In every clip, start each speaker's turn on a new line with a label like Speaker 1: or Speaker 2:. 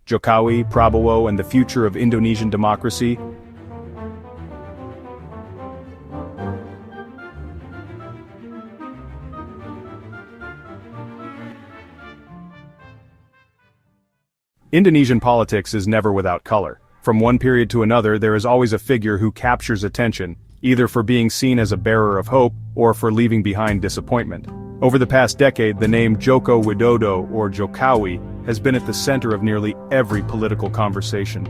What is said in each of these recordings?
Speaker 1: Jokowi, Prabowo, and the future of Indonesian democracy. Indonesian politics is never without color. From one period to another, there is always a figure who captures attention, either for being seen as a bearer of hope or for leaving behind disappointment. Over the past decade, the name Joko Widodo, or Jokowi, has been at the center of nearly every political conversation.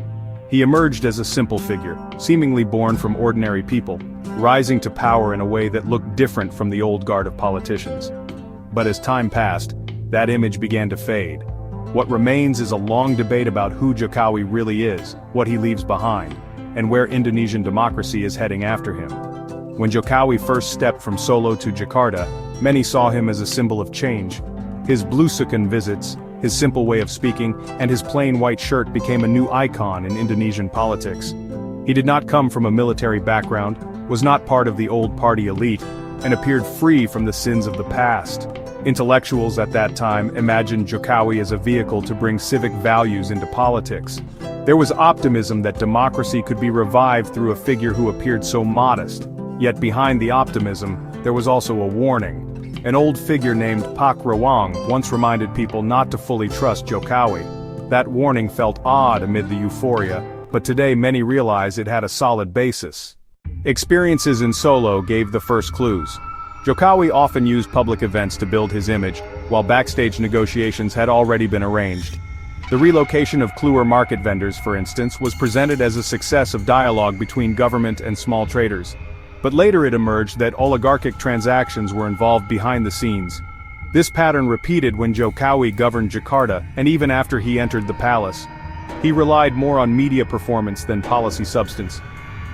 Speaker 1: He emerged as a simple figure, seemingly born from ordinary people, rising to power in a way that looked different from the old guard of politicians. But as time passed, that image began to fade. What remains is a long debate about who Jokowi really is, what he leaves behind, and where Indonesian democracy is heading after him. When Jokowi first stepped from Solo to Jakarta, many saw him as a symbol of change. His blusukan visits, his simple way of speaking, and his plain white shirt became a new icon in Indonesian politics. He did not come from a military background, was not part of the old party elite, and appeared free from the sins of the past. Intellectuals at that time imagined Jokowi as a vehicle to bring civic values into politics. There was optimism that democracy could be revived through a figure who appeared so modest. Yet behind the optimism, there was also a warning. An old figure named Pak Rawang once reminded people not to fully trust Jokowi. That warning felt odd amid the euphoria, but today many realize it had a solid basis. Experiences in Solo gave the first clues. Jokowi often used public events to build his image, while backstage negotiations had already been arranged. The relocation of Kluwer market vendors, for instance, was presented as a success of dialogue between government and small traders. But later it emerged that oligarchic transactions were involved behind the scenes. This pattern repeated when Jokowi governed Jakarta, and even after he entered the palace. He relied more on media performance than policy substance.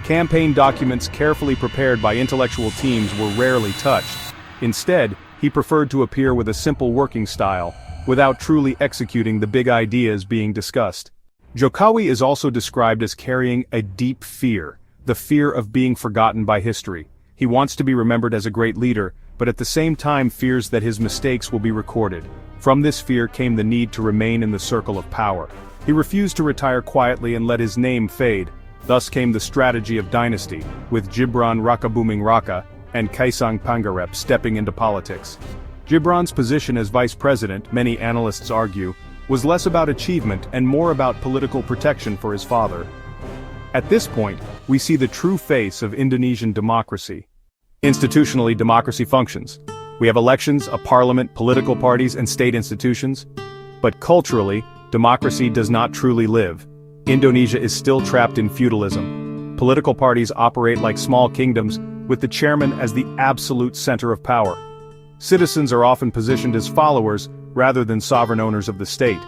Speaker 1: Campaign documents carefully prepared by intellectual teams were rarely touched. Instead, he preferred to appear with a simple working style, without truly executing the big ideas being discussed. Jokowi is also described as carrying a deep fear, the fear of being forgotten by history. He wants to be remembered as a great leader, but at the same time fears that his mistakes will be recorded. From this fear came the need to remain in the circle of power. He refused to retire quietly and let his name fade. Thus came the strategy of dynasty, with Gibran Rakabuming Raka and Kaisang Pangarep stepping into politics. Gibran's position as vice president, many analysts argue, was less about achievement and more about political protection for his father. At this point, we see the true face of Indonesian democracy. Institutionally, democracy functions. We have elections, a parliament, political parties, and state institutions. But culturally, democracy does not truly live. Indonesia is still trapped in feudalism. Political parties operate like small kingdoms, with the chairman as the absolute center of power. Citizens are often positioned as followers, rather than sovereign owners of the state.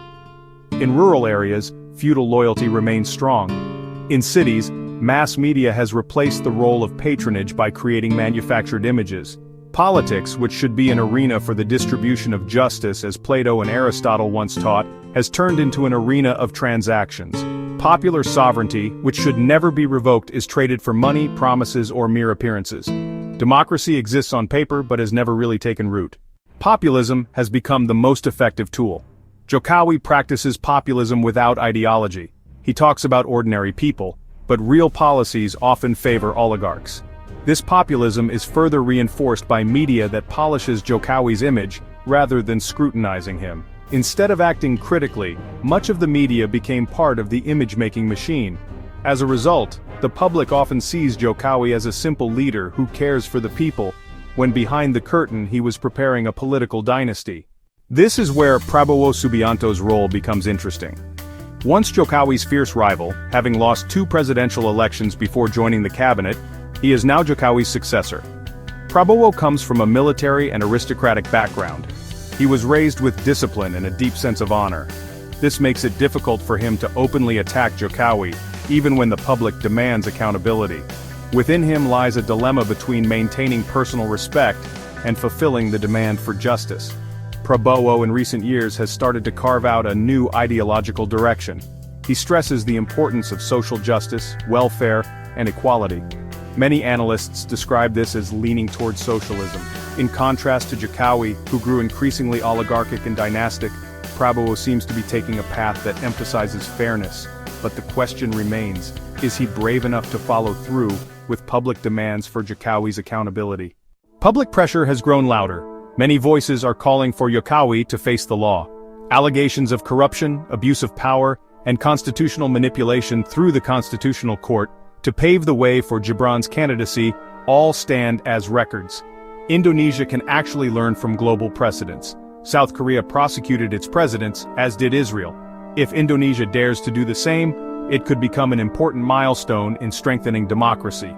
Speaker 1: In rural areas, feudal loyalty remains strong. In cities, mass media has replaced the role of patronage by creating manufactured images. Politics, which should be an arena for the distribution of justice as Plato and Aristotle once taught, has turned into an arena of transactions. Popular sovereignty, which should never be revoked, is traded for money, promises, or mere appearances. Democracy exists on paper but has never really taken root. Populism has become the most effective tool. Jokowi practices populism without ideology. He talks about ordinary people, but real policies often favor oligarchs. This populism is further reinforced by media that polishes Jokowi's image, rather than scrutinizing him. Instead of acting critically, much of the media became part of the image-making machine. As a result, the public often sees Jokowi as a simple leader who cares for the people, when behind the curtain he was preparing a political dynasty. This is where Prabowo Subianto's role becomes interesting. Once Jokowi's fierce rival, having lost 2 presidential elections before joining the cabinet, he is now Jokowi's successor. Prabowo comes from a military and aristocratic background. He was raised with discipline and a deep sense of honor. This makes it difficult for him to openly attack Jokowi, even when the public demands accountability. Within him lies a dilemma between maintaining personal respect and fulfilling the demand for justice. Prabowo in recent years has started to carve out a new ideological direction. He stresses the importance of social justice, welfare, and equality. Many analysts describe this as leaning towards socialism. In contrast to Jokowi, who grew increasingly oligarchic and dynastic, Prabowo seems to be taking a path that emphasizes fairness, but the question remains, is he brave enough to follow through with public demands for Jokowi's accountability? Public pressure has grown louder. Many voices are calling for Jokowi to face the law. Allegations of corruption, abuse of power, and constitutional manipulation through the Constitutional Court to pave the way for Gibran's candidacy all stand as records. Indonesia can actually learn from global precedents. South Korea prosecuted its presidents, as did Israel. If Indonesia dares to do the same, it could become an important milestone in strengthening democracy.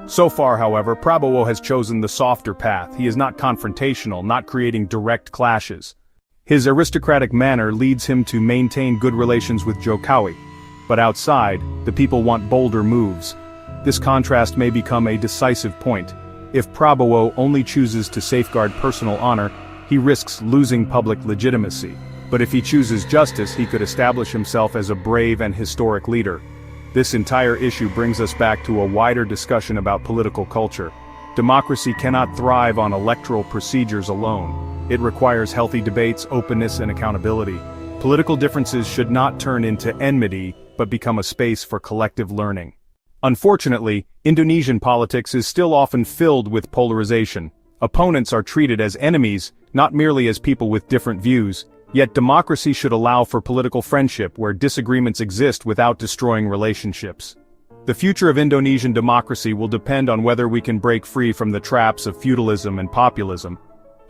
Speaker 1: So far, however, Prabowo has chosen the softer path. He is not confrontational, not creating direct clashes. His aristocratic manner leads him to maintain good relations with Jokowi. But outside, the people want bolder moves. This contrast may become a decisive point. If Prabowo only chooses to safeguard personal honor, he risks losing public legitimacy. But if he chooses justice, he could establish himself as a brave and historic leader. This entire issue brings us back to a wider discussion about political culture. Democracy cannot thrive on electoral procedures alone. It requires healthy debates, openness, and accountability. Political differences should not turn into enmity, but become a space for collective learning. Unfortunately, Indonesian politics is still often filled with polarization. Opponents are treated as enemies, not merely as people with different views. Yet democracy should allow for political friendship where disagreements exist without destroying relationships. The future of Indonesian democracy will depend on whether we can break free from the traps of feudalism and populism.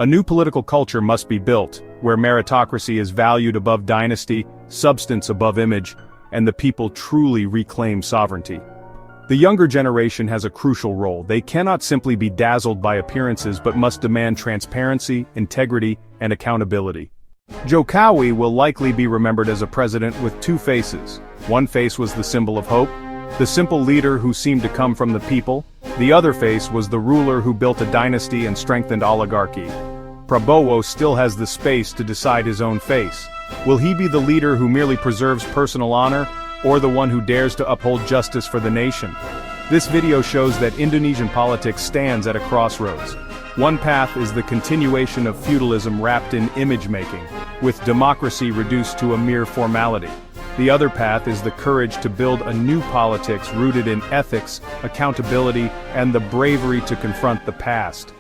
Speaker 1: A new political culture must be built, where meritocracy is valued above dynasty, substance above image, and the people truly reclaim sovereignty. The younger generation has a crucial role. They cannot simply be dazzled by appearances but must demand transparency, integrity, and accountability. Jokowi will likely be remembered as a president with two faces. One face was the symbol of hope, the simple leader who seemed to come from the people. The other face was the ruler who built a dynasty and strengthened oligarchy. Prabowo still has the space to decide his own face. Will he be the leader who merely preserves personal honor, or the one who dares to uphold justice for the nation? This video shows that Indonesian politics stands at a crossroads. One path is the continuation of feudalism wrapped in image-making, with democracy reduced to a mere formality. The other path is the courage to build a new politics rooted in ethics, accountability, and the bravery to confront the past.